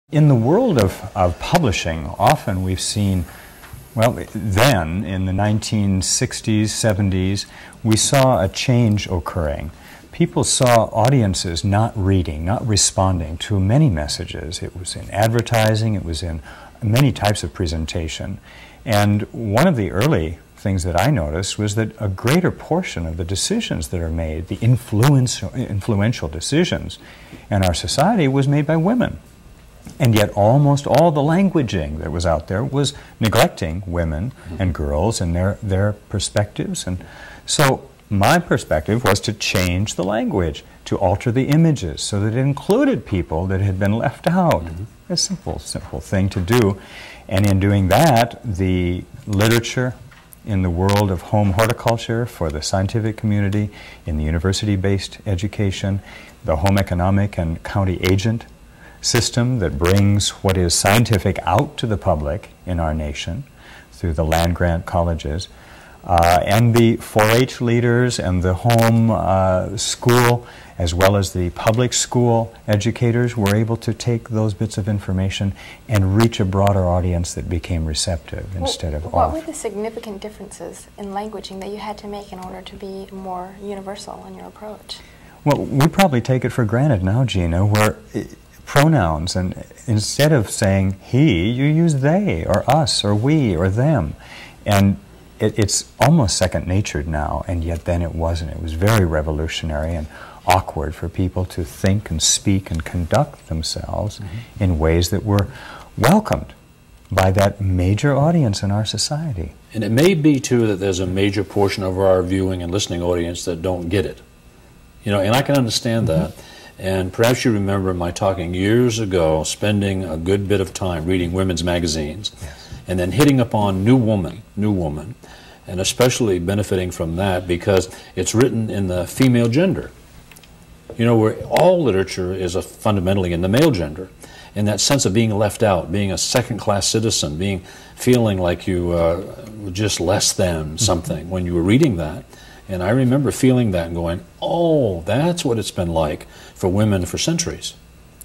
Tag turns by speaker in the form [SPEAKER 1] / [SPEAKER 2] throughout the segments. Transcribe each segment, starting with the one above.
[SPEAKER 1] In the world of publishing, often we've seen, well, then in the 1960s, 70s, we saw a change occurring. People saw audiences not reading, not responding to many messages. It was in advertising, it was in many types of presentation. And one of the early things that I noticed was that a greater portion of the decisions that are made, the influential decisions in our society, was made by women. And yet almost all the languaging that was out there was neglecting women and girls and their perspectives. And so my perspective was to change the language, to alter the images so that it included people that had been left out. A simple thing to do. And in doing that, the literature in the world of home horticulture for the scientific community, in the university-based education, the home economic and county agent system that brings what is scientific out to the public in our nation through the land-grant colleges, and the 4-H leaders and the home school, as well as the public school educators, were able to take those bits of information and reach a broader audience that became receptive instead of
[SPEAKER 2] What were the significant differences in languaging that you had to make in order to be more universal in your approach?
[SPEAKER 1] Well, we probably take it for granted now, Gina, where pronouns, and instead of saying he, you use they or us or we or them, and it's almost second-natured now, and yet then it wasn't. It was very revolutionary and awkward for people to think and speak and conduct themselves in ways that were welcomed by that major audience in our society.
[SPEAKER 3] And it may be too that there's a major portion of our viewing and listening audience that don't get it, you know, and I can understand that. And perhaps you remember my talking years ago, spending a good bit of time reading women's magazines, and then hitting upon New Woman, and especially benefiting from that because it's written in the female gender. You know, where all literature is fundamentally in the male gender. And that sense of being left out, being a second-class citizen, feeling like you were just less than something when you were reading that. And I remember feeling that and going, oh, that's what it's been like for women for centuries.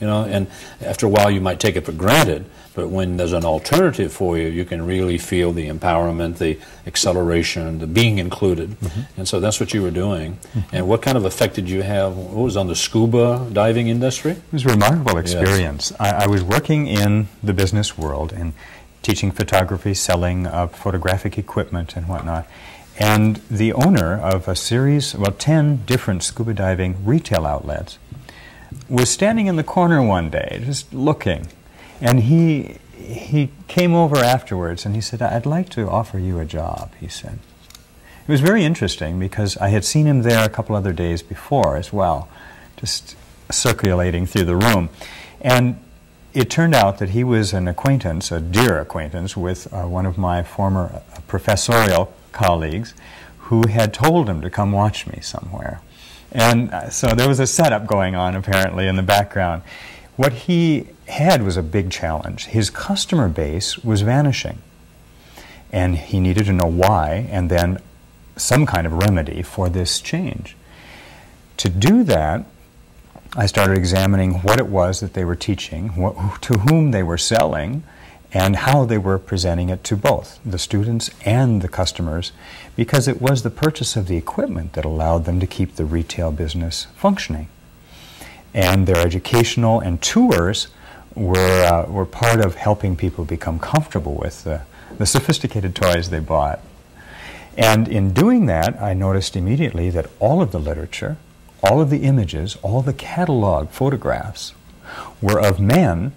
[SPEAKER 3] You know, and after a while you might take it for granted, but when there's an alternative for you, you can really feel the empowerment, the acceleration, the being included. And so that's what you were doing. And what kind of effect did you have? What was on the scuba diving industry?
[SPEAKER 1] It was a remarkable experience. I was working in the business world and teaching photography, selling photographic equipment and whatnot. And the owner of a series, 10 different scuba diving retail outlets, was standing in the corner one day, just looking. And he came over afterwards and he said, "I'd like to offer you a job," he said. It was very interesting because I had seen him there a couple other days before as well, just circulating through the room. And it turned out that he was an acquaintance, a dear acquaintance, with one of my former professorial colleagues who had told him to come watch me somewhere. And so there was a setup going on apparently in the background. What he had was a big challenge. His customer base was vanishing, and he needed to know why and then some kind of remedy for this change. To do that, I started examining what it was that they were teaching, to whom they were selling, and how they were presenting it to both the students and the customers, because it was the purchase of the equipment that allowed them to keep the retail business functioning. And their educational and tours were part of helping people become comfortable with the sophisticated toys they bought. And in doing that, I noticed immediately that all of the literature, all of the images, all the catalog photographs were of men,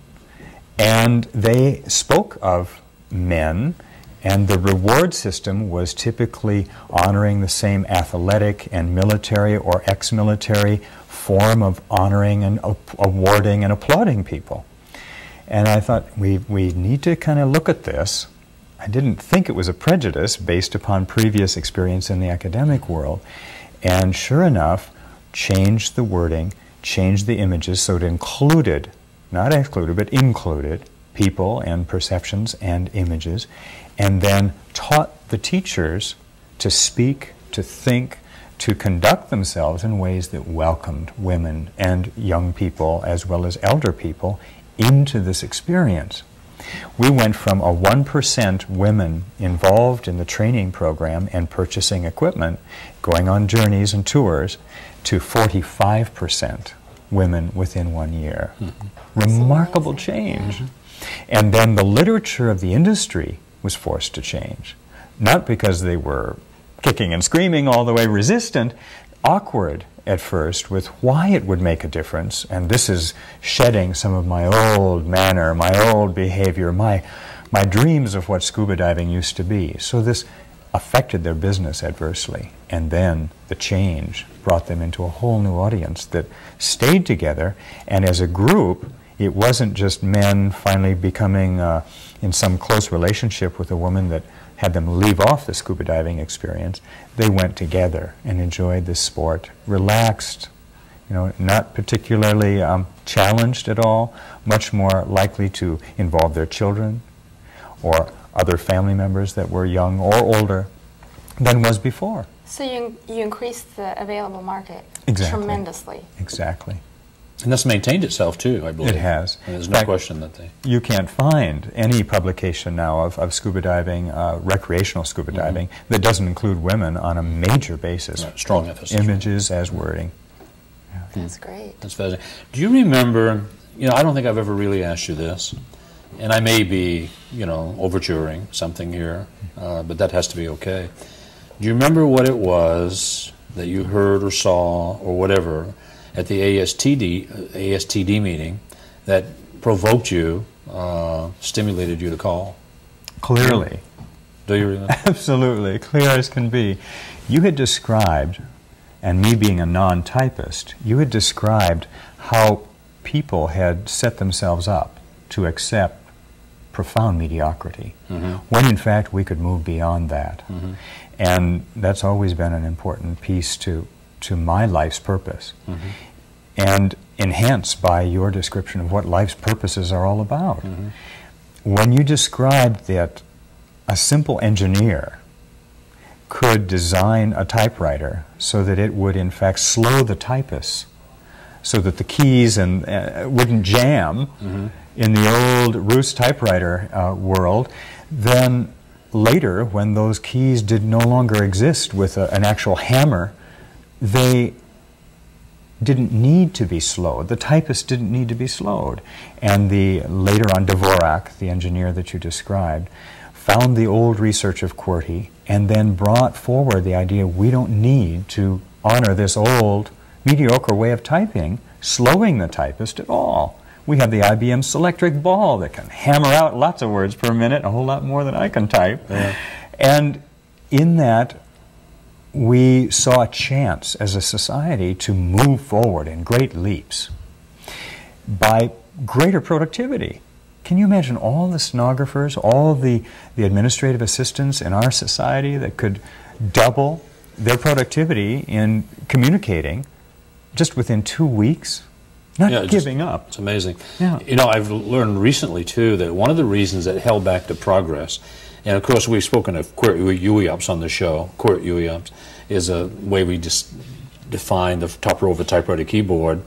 [SPEAKER 1] and they spoke of men, and the reward system was typically honoring the same athletic and military or ex-military form of honoring and awarding and applauding people. And I thought, we need to kind of look at this. I didn't think it was a prejudice based upon previous experience in the academic world. And sure enough, changed the wording, changed the images so it included, not excluded, but included people and perceptions and images, and then taught the teachers to speak, to think, to conduct themselves in ways that welcomed women and young people as well as elder people into this experience. We went from a 1% women involved in the training program and purchasing equipment, going on journeys and tours, to 45% women within 1 year. Remarkable change. And then the literature of the industry was forced to change. Not because they were kicking and screaming all the way resistant, awkward at first with why it would make a difference. And this is shedding some of my old manner, my old behavior, my dreams of what scuba diving used to be. So this affected their business adversely. And then the change brought them into a whole new audience that stayed together. And as a group, it wasn't just men finally becoming in some close relationship with a woman that had them leave off the scuba diving experience. They went together and enjoyed this sport, relaxed, not particularly challenged at all, much more likely to involve their children or other family members that were young or older than was before.
[SPEAKER 2] So you increased the available market tremendously.
[SPEAKER 1] Exactly.
[SPEAKER 3] And that's maintained itself too, I believe.
[SPEAKER 1] It has.
[SPEAKER 3] And there's no question that they...
[SPEAKER 1] You can't find any publication now of scuba diving, recreational scuba diving, that doesn't include women on a major basis.
[SPEAKER 3] Right, strong emphasis.
[SPEAKER 1] Images as wording.
[SPEAKER 2] Yeah. That's great.
[SPEAKER 3] That's fascinating. Do you remember, I don't think I've ever really asked you this, and I may be, overturing something here, but that has to be okay. Do you remember what it was that you heard or saw or whatever at the ASTD meeting that provoked you, stimulated you to call?
[SPEAKER 1] Clearly.
[SPEAKER 3] Do you remember?
[SPEAKER 1] Absolutely, clear as can be. You had described, and me being a non-typist, you had described how people had set themselves up to accept profound mediocrity, when in fact we could move beyond that. And that's always been an important piece to my life's purpose, and enhanced by your description of what life's purposes are all about. When you described that a simple engineer could design a typewriter so that it would in fact slow the typists, so that the keys wouldn't jam in the old Roos typewriter world, then later, when those keys did no longer exist with an actual hammer, they didn't need to be slowed. The typist didn't need to be slowed. And later on, Dvorak, the engineer that you described, found the old research of QWERTY and then brought forward the idea we don't need to honor this old mediocre way of typing, slowing the typist at all. We have the IBM Selectric Ball that can hammer out lots of words per minute, a whole lot more than I can type. Yeah. And in that, we saw a chance as a society to move forward in great leaps by greater productivity. Can you imagine all the stenographers, all the administrative assistants in our society that could double their productivity in communicating just within 2 weeks? Not giving up.
[SPEAKER 3] It's amazing.
[SPEAKER 1] Yeah.
[SPEAKER 3] I've learned recently, too, that one of the reasons that held back the progress, and of course we've spoken of QWERTY UEOPS on the show. QWERTY UEOPS is a way we just define the top row of a typewriter keyboard,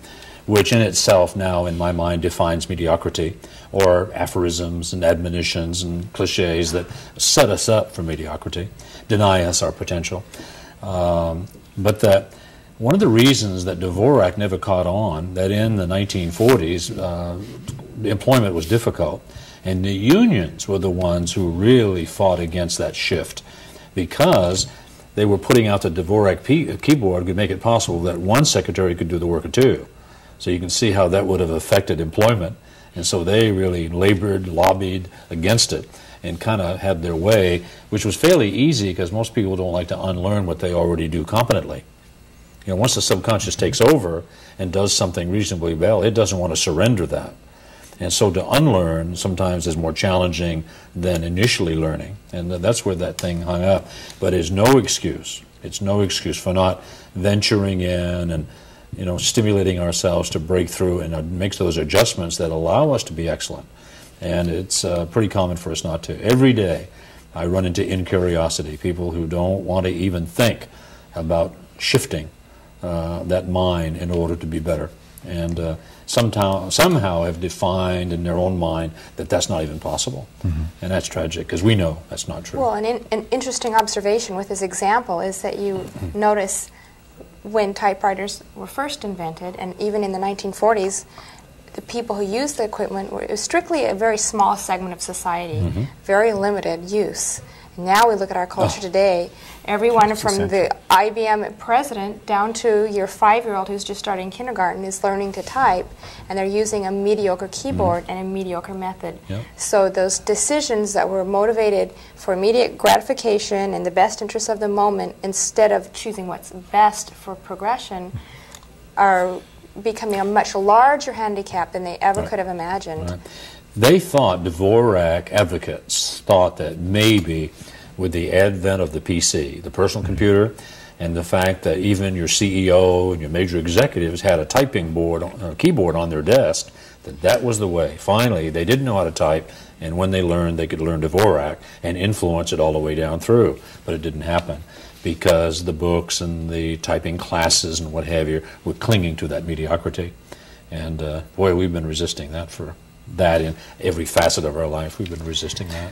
[SPEAKER 3] which in itself now, in my mind, defines mediocrity, or aphorisms and admonitions and cliches that set us up for mediocrity, deny us our potential. But that one of the reasons that Dvorak never caught on, that in the 1940s, employment was difficult, and the unions were the ones who really fought against that shift, because they were putting out the Dvorak keyboard could make it possible that one secretary could do the work of two. So you can see how that would have affected employment, and so they really labored, lobbied against it, and kind of had their way, which was fairly easy because most people don't like to unlearn what they already do competently. Once the subconscious takes over and does something reasonably well, it doesn't want to surrender that. And so to unlearn sometimes is more challenging than initially learning. And that's where that thing hung up. But it's no excuse. It's no excuse for not venturing in and stimulating ourselves to break through and make those adjustments that allow us to be excellent. And it's pretty common for us not to. Every day I run into incuriosity, people who don't want to even think about shifting that mind in order to be better. and somehow have defined in their own mind that that's not even possible. And that's tragic, because we know that's not true.
[SPEAKER 2] Well, an interesting observation with this example is that you notice when typewriters were first invented, and even in the 1940s, the people who used the equipment were, it was strictly a very small segment of society, very limited use. Now we look at our culture today, everyone from the IBM president down to your 5-year-old who's just starting kindergarten is learning to type, and they're using a mediocre keyboard and a mediocre method. So those decisions that were motivated for immediate gratification and the best interests of the moment, instead of choosing what's best for progression, are becoming a much larger handicap than they ever could have imagined.
[SPEAKER 3] They thought, Dvorak advocates thought, that maybe with the advent of the PC, the personal computer, and the fact that even your CEO and your major executives had a typing board, a keyboard on their desk, that was the way. Finally, they didn't know how to type, and when they learned, they could learn Dvorak and influence it all the way down through. But it didn't happen, because the books and the typing classes and what have you were clinging to that mediocrity. And boy, we've been resisting that in every facet of our life. We've been resisting that.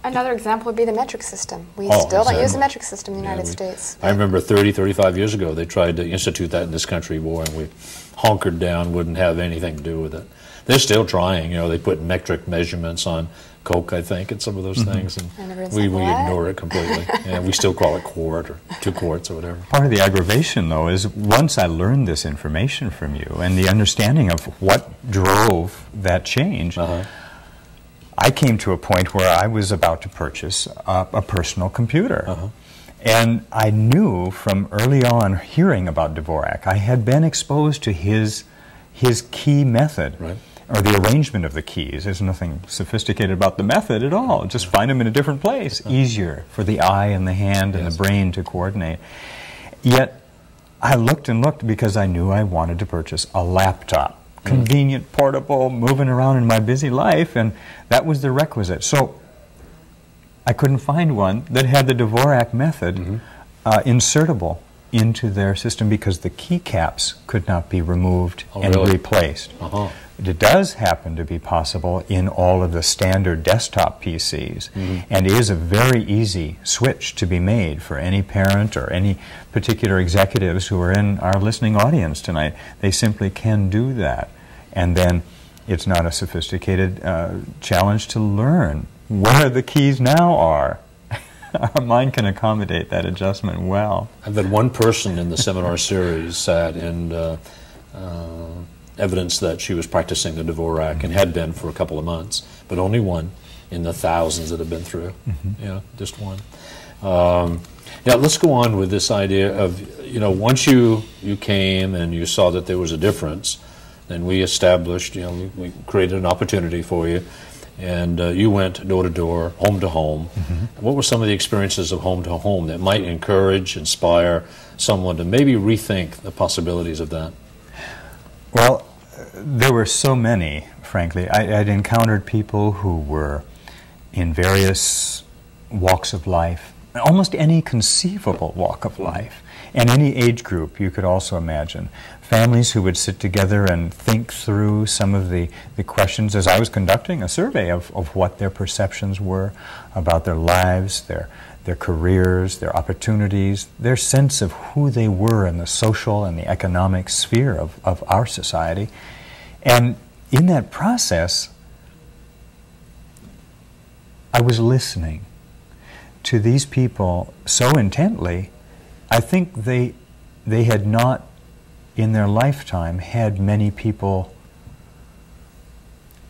[SPEAKER 2] Another example would be the metric system. We still don't use the metric system in the United States.
[SPEAKER 3] I remember 30, 35 years ago, they tried to institute that in this country, boy, and we hunkered down, wouldn't have anything to do with it. They're still trying. You know, they put metric measurements on Coke, I think, and some of those things, and we ignore it completely. And we still call it quart or 2 quarts or whatever.
[SPEAKER 1] Part of the aggravation, though, is once I learned this information from you and the understanding of what drove that change, I came to a point where I was about to purchase a personal computer. And I knew from early on, hearing about Dvorak, I had been exposed to his key method. Or the arrangement of the keys. There's nothing sophisticated about the method at all. Just find them in a different place. Easier for the eye and the hand and the brain to coordinate. Yet, I looked and looked because I knew I wanted to purchase a laptop. Convenient, portable, moving around in my busy life, and that was the requisite. So, I couldn't find one that had the Dvorak method insertable into their system because the keycaps could not be removed and replaced. It does happen to be possible in all of the standard desktop PCs, and is a very easy switch to be made for any parent or any particular executives who are in our listening audience tonight. They simply can do that, and then it's not a sophisticated challenge to learn where the keys now are. Our mind can accommodate that adjustment well.
[SPEAKER 3] I've had one person in the seminar series sat and evidence that she was practicing the Dvorak and had been for a couple of months, but only one in the thousands that have been through. Just one. Now let's go on with this idea of, once you came and you saw that there was a difference, then we established, we created an opportunity for you, and you went door to door, home to home. What were some of the experiences of home to home that might encourage, inspire someone to maybe rethink the possibilities of that?
[SPEAKER 1] Well, there were so many, frankly. I'd encountered people who were in various walks of life, almost any conceivable walk of life, and any age group you could also imagine. Families who would sit together and think through some of the questions as I was conducting a survey of what their perceptions were about their lives, their careers, their opportunities, their sense of who they were in the social and the economic sphere of our society. And in that process, I was listening to these people so intently. I think they had not, in their lifetime, had many people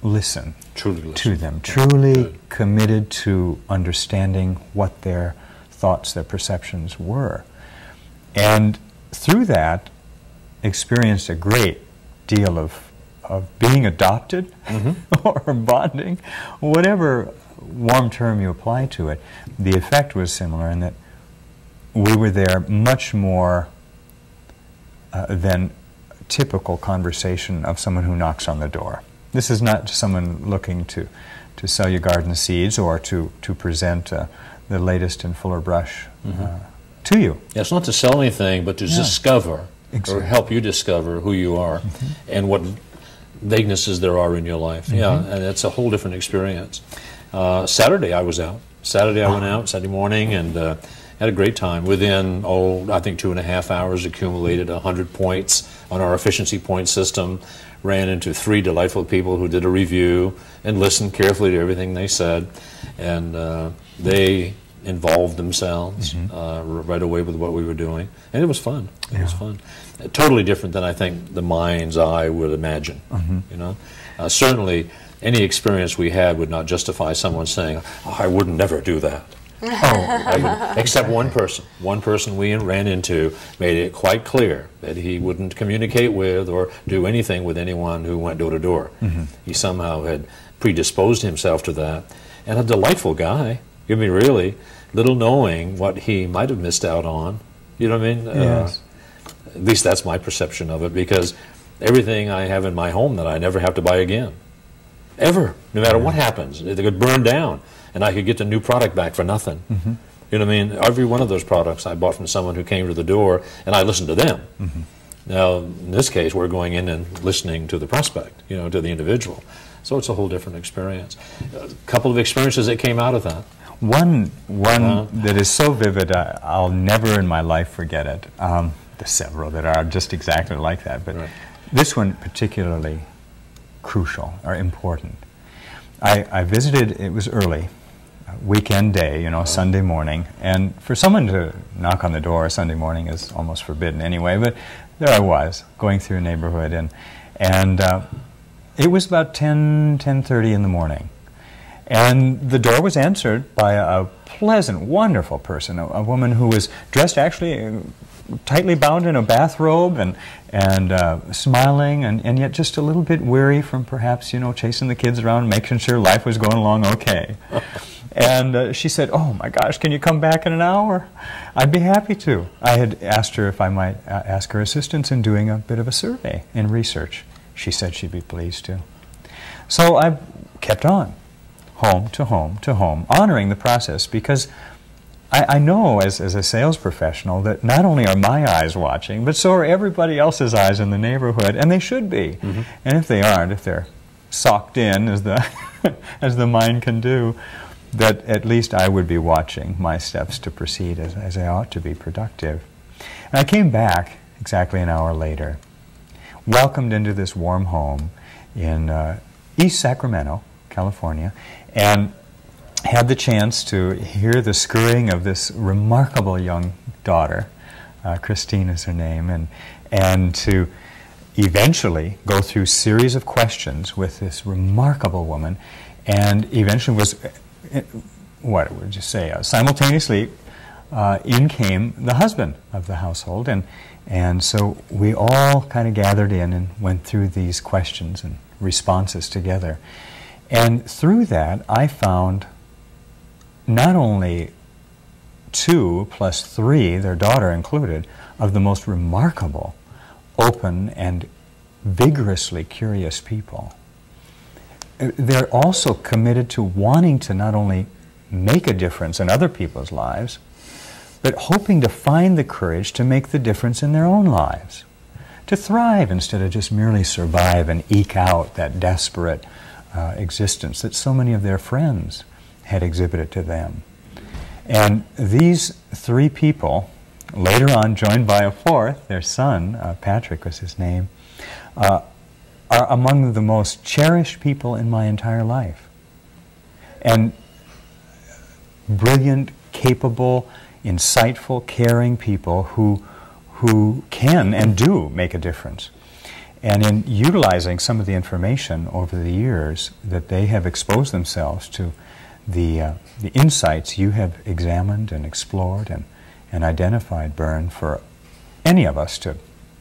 [SPEAKER 1] listen to them, truly committed to understanding what their thoughts, their perceptions were. And through that, experienced a great deal of being adopted or bonding, whatever warm term you apply to it. The effect was similar in that we were there much more than typical conversation of someone who knocks on the door. This is not someone looking to sell you garden seeds or to present the latest in Fuller Brush to you.
[SPEAKER 3] Yeah, it's not to sell anything, but to discover or help you discover who you are and what vaguenesses there are in your life. Yeah, and it's a whole different experience. Saturday I was out. Saturday I went out, Saturday morning, and had a great time. Within, I think 2.5 hours, accumulated 100 points on our efficiency point system, ran into 3 delightful people who did a review and listened carefully to everything they said, and they involved themselves right away with what we were doing, and it was fun. It was fun. Totally different than I think the mind's eye would imagine. You know, certainly any experience we had would not justify someone saying, oh, "I would never do that." Except one person. One person we ran into made it quite clear that he wouldn't communicate with or do anything with anyone who went door to door. He somehow had predisposed himself to that, and a delightful guy. I mean, really, little knowing what he might have missed out on. You know what I mean?
[SPEAKER 1] Yes.
[SPEAKER 3] At least that's my perception of it, because everything I have in my home that I never have to buy again. Ever. No matter what happens. It could burn down, and I could get the new product back for nothing. You know what I mean? Every one of those products I bought from someone who came to the door, and I listened to them. Now, in this case, we're going in and listening to the prospect, you know, to the individual. So it's a whole different experience. A couple of experiences that came out of that.
[SPEAKER 1] One that is so vivid, I'll never in my life forget it. There's several that are just exactly like that, but this one particularly crucial or important. I visited, it was early, weekend day, you know, Sunday morning, and for someone to knock on the door Sunday morning is almost forbidden anyway, but there I was, going through a neighborhood, and it was about 10:30 in the morning. And the door was answered by a pleasant, wonderful person, a woman who was dressed actually tightly bound in a bathrobe and smiling and yet just a little bit weary from perhaps, you know, chasing the kids around, making sure life was going along okay. And she said, "Oh my gosh, can you come back in an hour?" I'd be happy to. I had asked her if I might ask her assistance in doing a bit of a survey and research. She said she'd be pleased to. So I kept on. Home to home to home, honoring the process, because I know as a sales professional that not only are my eyes watching, but so are everybody else's eyes in the neighborhood, and they should be. And if they aren't, if they're socked in, as the, as the mind can do, that at least I would be watching my steps to proceed as I ought to be productive. And I came back exactly an hour later, welcomed into this warm home in East Sacramento, California, and had the chance to hear the scurrying of this remarkable young daughter, Christine is her name, and to eventually go through a series of questions with this remarkable woman, and eventually was, what would you say, simultaneously in came the husband of the household, and so we all kind of gathered in and went through these questions and responses together. And through that, I found not only 2 plus 3, their daughter included, of the most remarkable, open, and vigorously curious people. They're also committed to wanting to not only make a difference in other people's lives, but hoping to find the courage to make the difference in their own lives, to thrive instead of just merely survive and eke out that desperate existence that so many of their friends had exhibited to them. And these 3 people, later on joined by a 4th, their son, Patrick was his name, are among the most cherished people in my entire life. And brilliant, capable, insightful, caring people who can and do make a difference. And in utilizing some of the information over the years that they have exposed themselves to, the insights you have examined and explored and identified, Bern, for any of us to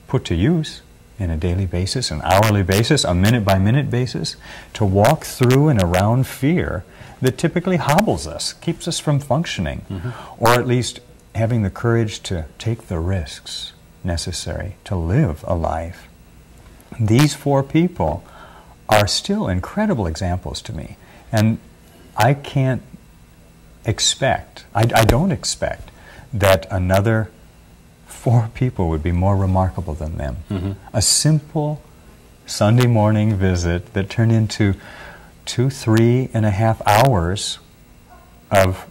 [SPEAKER 1] put to use in a daily basis, an hourly basis, a minute-by-minute basis, to walk through and around fear that typically hobbles us, keeps us from functioning, or at least having the courage to take the risks necessary to live a life. These 4 people are still incredible examples to me, and I can't expect, I don't expect that another 4 people would be more remarkable than them.
[SPEAKER 3] Mm-hmm.
[SPEAKER 1] A simple Sunday morning visit that turned into 3.5 hours of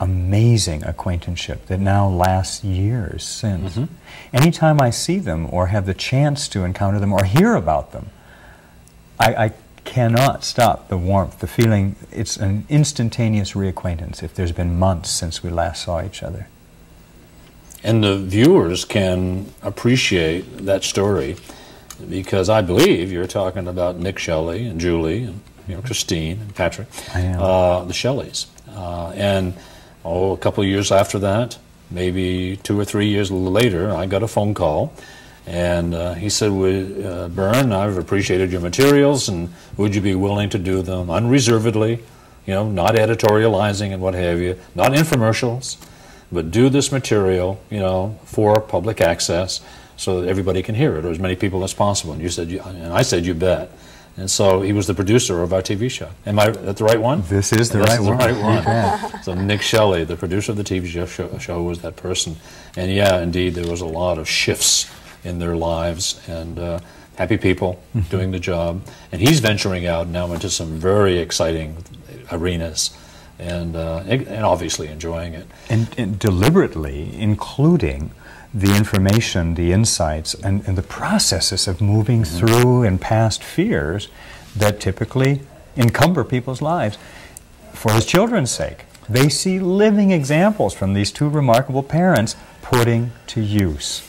[SPEAKER 1] amazing acquaintanceship that now lasts years since.
[SPEAKER 3] Mm-hmm.
[SPEAKER 1] Anytime I see them or have the chance to encounter them or hear about them, I cannot stop the warmth, the feeling. It's an instantaneous reacquaintance if there's been months since we last saw each other.
[SPEAKER 3] And the viewers can appreciate that story because I believe you're talking about Nick Shelley and Julie and Christine and Patrick,
[SPEAKER 1] I am.
[SPEAKER 3] the Shelleys. And a couple of years after that, maybe 2 or 3 years later, I got a phone call. And he said, Bern, I've appreciated your materials, and would you be willing to do them unreservedly, not editorializing and what have you, not infomercials, but do this material, for public access so that everybody can hear it, or as many people as possible. And you said, and I said, you bet. And so he was the producer of our TV show. Am I at the right one?
[SPEAKER 1] This is the right one.
[SPEAKER 3] Right. So Nick Shelley, the producer of the TV show, was that person. And yeah, indeed, there was a lot of shifts in their lives, and happy people doing the job. And he's venturing out now into some very exciting arenas, and obviously enjoying it.
[SPEAKER 1] And deliberately including the information, the insights, and the processes of moving through and past fears that typically encumber people's lives for his children's sake. They see living examples from these 2 remarkable parents putting to use